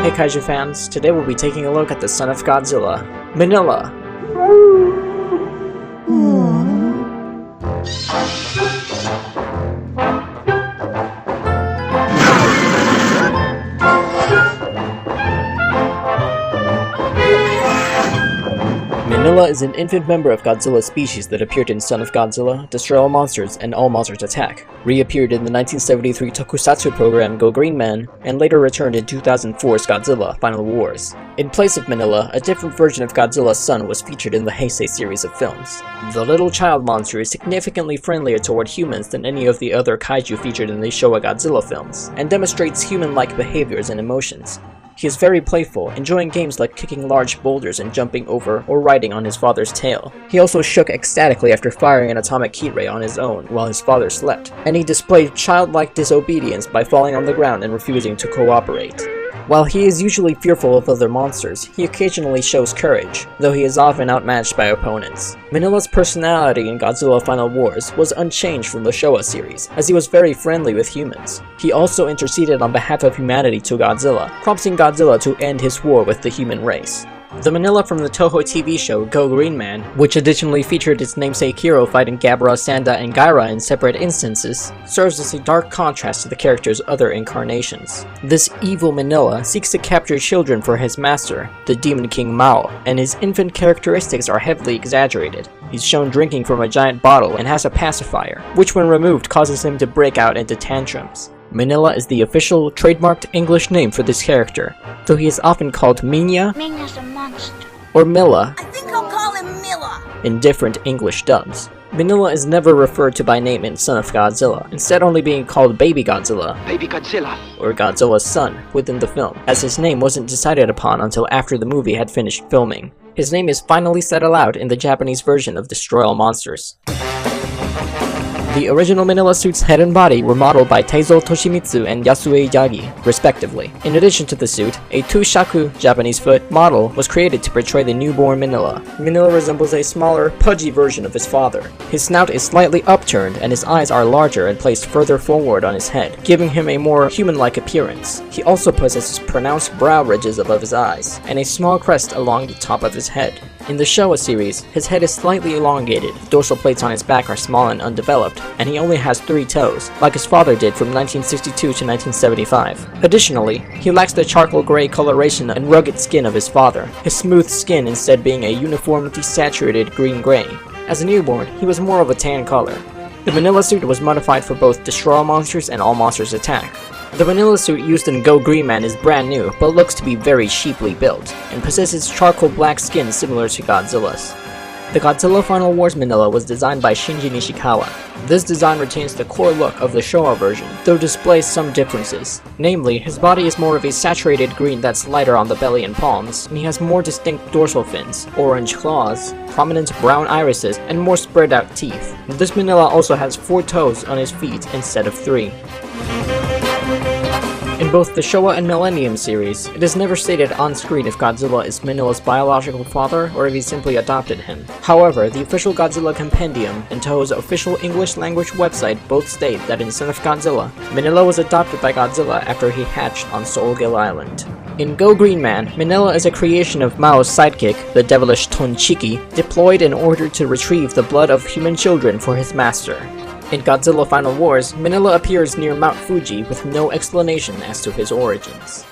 Hey Kaiju fans, today we'll be taking a look at the son of Godzilla, Minilla. Minilla is an infant member of Godzilla's species that appeared in Son of Godzilla, Destroy All Monsters, and All Monsters Attack, reappeared in the 1973 tokusatsu program Go Green Man, and later returned in 2004's Godzilla Final Wars. In place of Minilla, a different version of Godzilla's son was featured in the Heisei series of films. The little child monster is significantly friendlier toward humans than any of the other kaiju featured in the Showa Godzilla films, and demonstrates human-like behaviors and emotions. He is very playful, enjoying games like kicking large boulders and jumping over or riding on his father's tail. He also shook ecstatically after firing an atomic heat ray on his own while his father slept, and he displayed childlike disobedience by falling on the ground and refusing to cooperate. While he is usually fearful of other monsters, he occasionally shows courage, though he is often outmatched by opponents. Minilla's personality in Godzilla Final Wars was unchanged from the Showa series, as he was very friendly with humans. He also interceded on behalf of humanity to Godzilla, prompting Godzilla to end his war with the human race. The Minilla from the Toho TV show Go Green Man, which additionally featured its namesake hero fighting Gabra, Sanda, and Gaira in separate instances, serves as a dark contrast to the character's other incarnations. This evil Minilla seeks to capture children for his master, the Demon King Mao, and his infant characteristics are heavily exaggerated. He's shown drinking from a giant bottle and has a pacifier, which when removed causes him to break out into tantrums. Minilla is the official, trademarked English name for this character, though he is often called Minya Minya's a monster. or Milla I think I'll call him Milla. in different English dubs. Minilla is never referred to by name in Son of Godzilla, instead only being called Baby Godzilla, or Godzilla's son, within the film, as his name wasn't decided upon until after the movie had finished filming. His name is finally said aloud in the Japanese version of Destroy All Monsters. The original Minilla suit's head and body were modeled by Teizo Toshimitsu and Yasue Yagi, respectively. In addition to the suit, a two-shaku Japanese foot model was created to portray the newborn Minilla. Minilla resembles a smaller, pudgy version of his father. His snout is slightly upturned and his eyes are larger and placed further forward on his head, giving him a more human-like appearance. He also possesses pronounced brow ridges above his eyes, and a small crest along the top of his head. In the Showa series, his head is slightly elongated, the dorsal plates on his back are small and undeveloped, and he only has 3 toes, like his father did from 1962 to 1975. Additionally, he lacks the charcoal gray coloration and rugged skin of his father, his smooth skin instead being a uniformly saturated green-gray. As a newborn, he was more of a tan color. The Minilla suit was modified for both Destroy All Monsters and All Monsters Attack. The Minilla suit used in Go Green Man is brand new, but looks to be very cheaply built, and possesses charcoal black skin similar to Godzilla's. The Godzilla Final Wars Minilla was designed by Shinji Nishikawa. This design retains the core look of the Showa version, though displays some differences. Namely, his body is more of a saturated green that's lighter on the belly and palms, and he has more distinct dorsal fins, orange claws, prominent brown irises, and more spread out teeth. This Minilla also has 4 toes on his feet instead of 3. In both the Showa and Millennium series, it is never stated on screen if Godzilla is Minilla's biological father or if he simply adopted him. However, the official Godzilla Compendium and Toho's official English language website both state that in Son of Godzilla, Minilla was adopted by Godzilla after he hatched on Soulgill Island. In Go Green Man, Minilla is a creation of Mao's sidekick, the devilish Tonchiki, deployed in order to retrieve the blood of human children for his master. In Godzilla Final Wars, Minilla appears near Mount Fuji with no explanation as to his origins.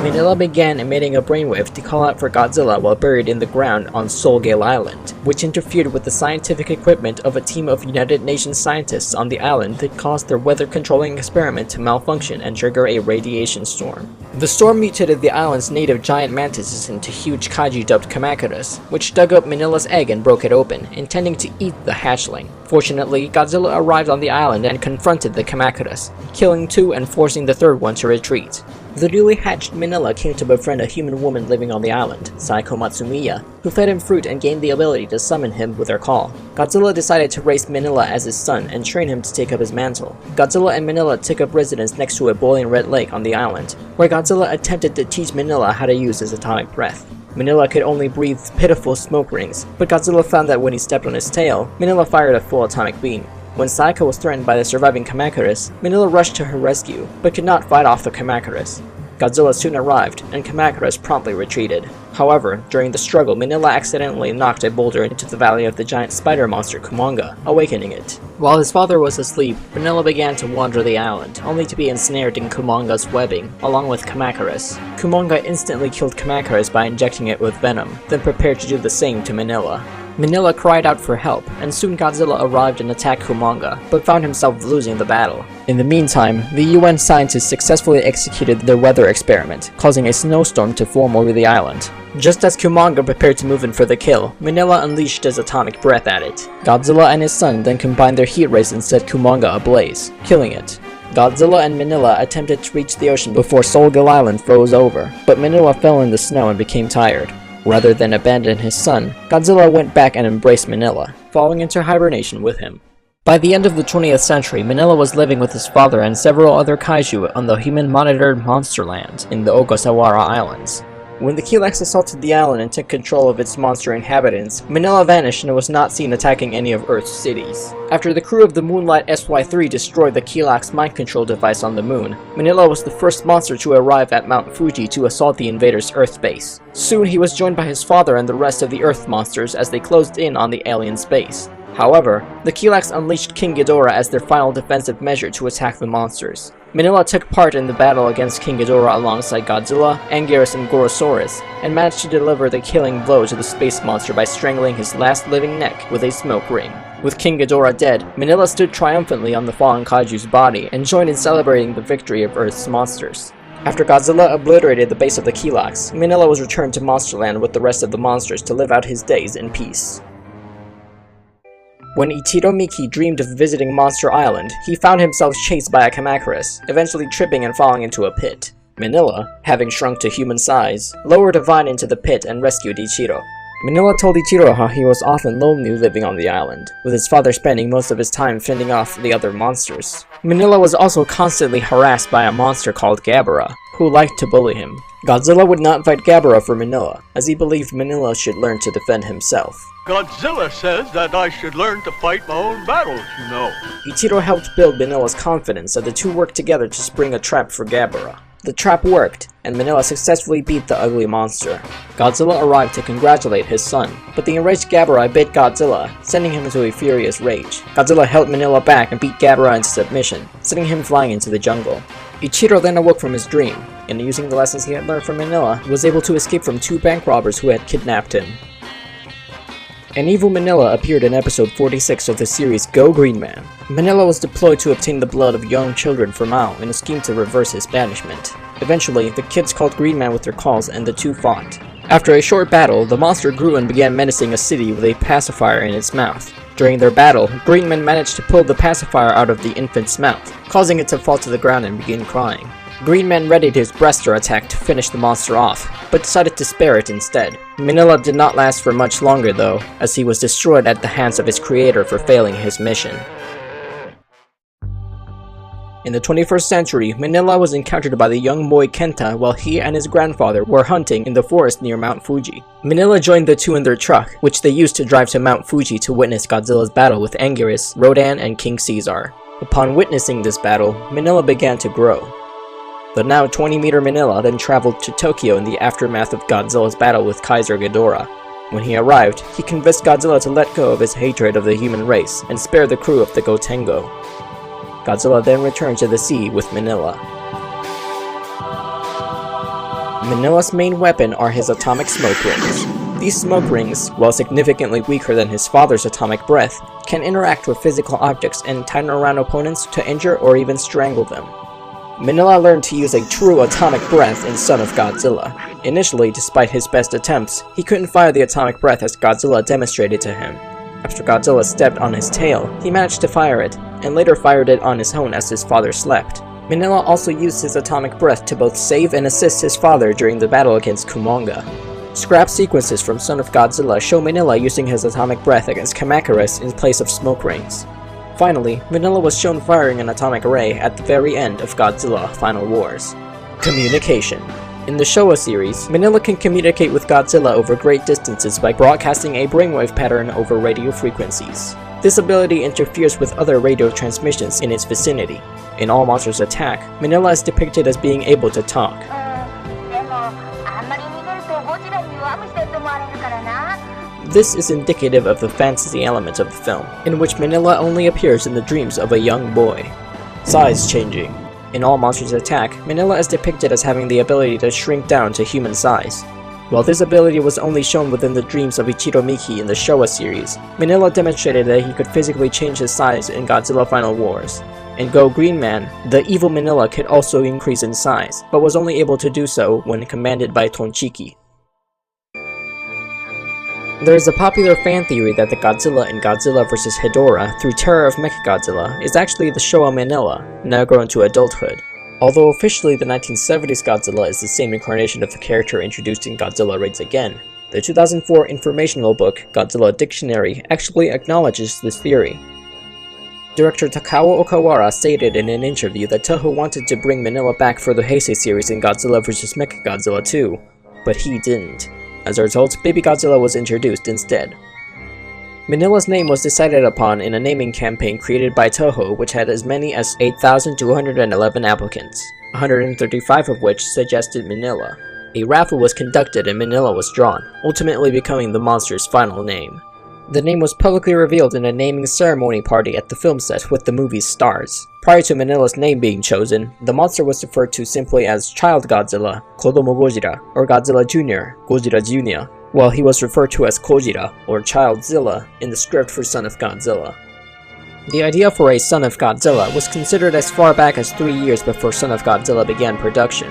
Minilla began emitting a brainwave to call out for Godzilla while buried in the ground on Soulgill Island, which interfered with the scientific equipment of a team of United Nations scientists on the island that caused their weather-controlling experiment to malfunction and trigger a radiation storm. The storm mutated the island's native giant mantises into huge kaiju dubbed kamacuras, which dug up Minilla's egg and broke it open, intending to eat the hatchling. Fortunately, Godzilla arrived on the island and confronted the kamacuras, killing 2 and forcing the third one to retreat. The newly hatched Minilla came to befriend a human woman living on the island, Saiko Matsumiya, who fed him fruit and gained the ability to summon him with her call. Godzilla decided to raise Minilla as his son and train him to take up his mantle. Godzilla and Minilla took up residence next to a boiling red lake on the island, where Godzilla attempted to teach Minilla how to use his atomic breath. Minilla could only breathe pitiful smoke rings, but Godzilla found that when he stepped on his tail, Minilla fired a full atomic beam. When Saika was threatened by the surviving Kamacuras, Minilla rushed to her rescue, but could not fight off the Kamacuras. Godzilla soon arrived, and Kamacuras promptly retreated. However, during the struggle, Minilla accidentally knocked a boulder into the valley of the giant spider monster Kumonga, awakening it. While his father was asleep, Minilla began to wander the island, only to be ensnared in Kumonga's webbing, along with Kamacuras. Kumonga instantly killed Kamacuras by injecting it with venom, then prepared to do the same to Minilla. Minilla cried out for help, and soon Godzilla arrived and attacked Kumonga, but found himself losing the battle. In the meantime, the UN scientists successfully executed their weather experiment, causing a snowstorm to form over the island. Just as Kumonga prepared to move in for the kill, Minilla unleashed his atomic breath at it. Godzilla and his son then combined their heat rays and set Kumonga ablaze, killing it. Godzilla and Minilla attempted to reach the ocean before Solgal Island froze over, but Minilla fell in the snow and became tired. Rather than abandon his son, Godzilla went back and embraced Minilla, falling into hibernation with him. By the end of the 20th century, Minilla was living with his father and several other kaiju on the human-monitored Monsterland in the Ogasawara Islands. When the Kilax assaulted the island and took control of its monster inhabitants, Minilla vanished and was not seen attacking any of Earth's cities. After the crew of the Moonlight SY-3 destroyed the Kilax mind control device on the moon, Minilla was the first monster to arrive at Mount Fuji to assault the invaders' Earth base. Soon he was joined by his father and the rest of the Earth monsters as they closed in on the alien space. However, the Kilax unleashed King Ghidorah as their final defensive measure to attack the monsters. Minilla took part in the battle against King Ghidorah alongside Godzilla, Anguirus, and Gorosaurus, and managed to deliver the killing blow to the space monster by strangling his last living neck with a smoke ring. With King Ghidorah dead, Minilla stood triumphantly on the fallen kaiju's body and joined in celebrating the victory of Earth's monsters. After Godzilla obliterated the base of the Kilax, Minilla was returned to Monsterland with the rest of the monsters to live out his days in peace. When Ichiro Miki dreamed of visiting Monster Island, he found himself chased by a Kamacuras, eventually tripping and falling into a pit. Minilla, having shrunk to human size, lowered a vine into the pit and rescued Ichiro. Minilla told Ichiro how he was often lonely living on the island, with his father spending most of his time fending off the other monsters. Minilla was also constantly harassed by a monster called Gabara, who liked to bully him. Godzilla would not fight Gabara for Minilla, as he believed Minilla should learn to defend himself. Godzilla says that I should learn to fight my own battles, you know. Ichiro helped build Minilla's confidence, and the two worked together to spring a trap for Gabara. The trap worked, and Minilla successfully beat the ugly monster. Godzilla arrived to congratulate his son, but the enraged Gabara bit Godzilla, sending him into a furious rage. Godzilla held Minilla back and beat Gabara into submission, sending him flying into the jungle. Ichiro then awoke from his dream, and using the lessons he had learned from Minilla, was able to escape from two bank robbers who had kidnapped him. An evil Minilla appeared in episode 46 of the series Go Green Man. Minilla was deployed to obtain the blood of young children for Mao in a scheme to reverse his banishment. Eventually, the kids called Green Man with their calls and the two fought. After a short battle, the monster grew and began menacing a city with a pacifier in its mouth. During their battle, Green Man managed to pull the pacifier out of the infant's mouth, causing it to fall to the ground and begin crying. Green Man readied his Breaster attack to finish the monster off, but decided to spare it instead. Minilla did not last for much longer though, as he was destroyed at the hands of his creator for failing his mission. In the 21st century, Minilla was encountered by the young boy Kenta while he and his grandfather were hunting in the forest near Mount Fuji. Minilla joined the two in their truck, which they used to drive to Mount Fuji to witness Godzilla's battle with Anguirus, Rodan, and King Caesar. Upon witnessing this battle, Minilla began to grow. The now 20-meter Minilla then traveled to Tokyo in the aftermath of Godzilla's battle with Kaiser Ghidorah. When he arrived, he convinced Godzilla to let go of his hatred of the human race and spare the crew of the Gotengo. Godzilla then returned to the sea with Minilla. Minilla's main weapon are his atomic smoke rings. These smoke rings, while significantly weaker than his father's atomic breath, can interact with physical objects and tighten around opponents to injure or even strangle them. Minilla learned to use a true atomic breath in Son of Godzilla. Initially, despite his best attempts, he couldn't fire the atomic breath as Godzilla demonstrated to him. After Godzilla stepped on his tail, he managed to fire it, and later fired it on his own as his father slept. Minilla also used his atomic breath to both save and assist his father during the battle against Kumonga. Scrap sequences from Son of Godzilla show Minilla using his atomic breath against Kamacuras in place of smoke rings. Finally, Minilla was shown firing an atomic ray at the very end of Godzilla Final Wars. Communication. In the Showa series, Minilla can communicate with Godzilla over great distances by broadcasting a brainwave pattern over radio frequencies. This ability interferes with other radio transmissions in its vicinity. In All Monsters Attack, Minilla is depicted as being able to talk. This is indicative of the fantasy element of the film, in which Minilla only appears in the dreams of a young boy. Size changing. In All Monsters Attack, Minilla is depicted as having the ability to shrink down to human size. While this ability was only shown within the dreams of Ichiro Miki in the Showa series, Minilla demonstrated that he could physically change his size in Godzilla Final Wars. In Go Green Man, the evil Minilla could also increase in size, but was only able to do so when commanded by Tonchiki. There is a popular fan theory that the Godzilla in Godzilla vs. Hedorah through Terror of Mechagodzilla is actually the Showa Minilla, now grown to adulthood. Although officially the 1970s Godzilla is the same incarnation of the character introduced in Godzilla Raids Again, the 2004 informational book, Godzilla Dictionary, actually acknowledges this theory. Director Takao Okawara stated in an interview that Toho wanted to bring Minilla back for the Heisei series in Godzilla vs. Mechagodzilla 2, but he didn't. As a result, Baby Godzilla was introduced instead. Minilla's name was decided upon in a naming campaign created by Toho, which had as many as 8,211 applicants, 135 of which suggested Minilla. A raffle was conducted and Minilla was drawn, ultimately becoming the monster's final name. The name was publicly revealed in a naming ceremony party at the film set with the movie's stars. Prior to Minilla's name being chosen, the monster was referred to simply as Child Godzilla, Kodomo Gojira, or Godzilla Jr., Gojira Jr., while he was referred to as Kojira, or Childzilla, in the script for Son of Godzilla. The idea for a Son of Godzilla was considered as far back as 3 years before Son of Godzilla began production.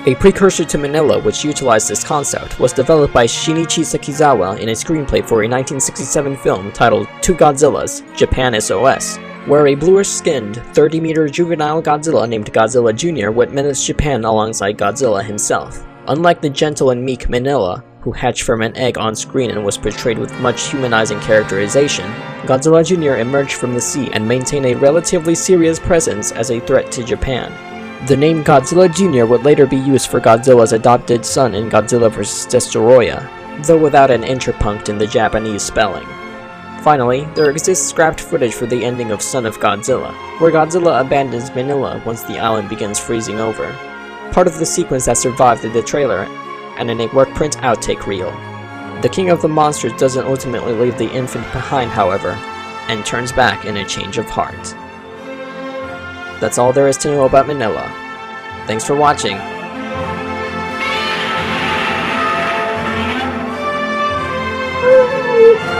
A precursor to Minilla which utilized this concept was developed by Shinichi Sekizawa in a screenplay for a 1967 film titled Two Godzillas, Japan SOS, where a bluish-skinned, 30-meter juvenile Godzilla named Godzilla Jr. would menace Japan alongside Godzilla himself. Unlike the gentle and meek Minilla, who hatched from an egg on screen and was portrayed with much humanizing characterization, Godzilla Jr. emerged from the sea and maintained a relatively serious presence as a threat to Japan. The name Godzilla Jr. would later be used for Godzilla's adopted son in Godzilla vs. Destoroyah, though without an interpunct in the Japanese spelling. Finally, there exists scrapped footage for the ending of Son of Godzilla, where Godzilla abandons Minilla once the island begins freezing over. Part of the sequence that survived in the trailer, and in a work print outtake reel. The king of the monsters doesn't ultimately leave the infant behind, however, and turns back in a change of heart. That's all there is to know about Minilla. Thanks for watching. Woo!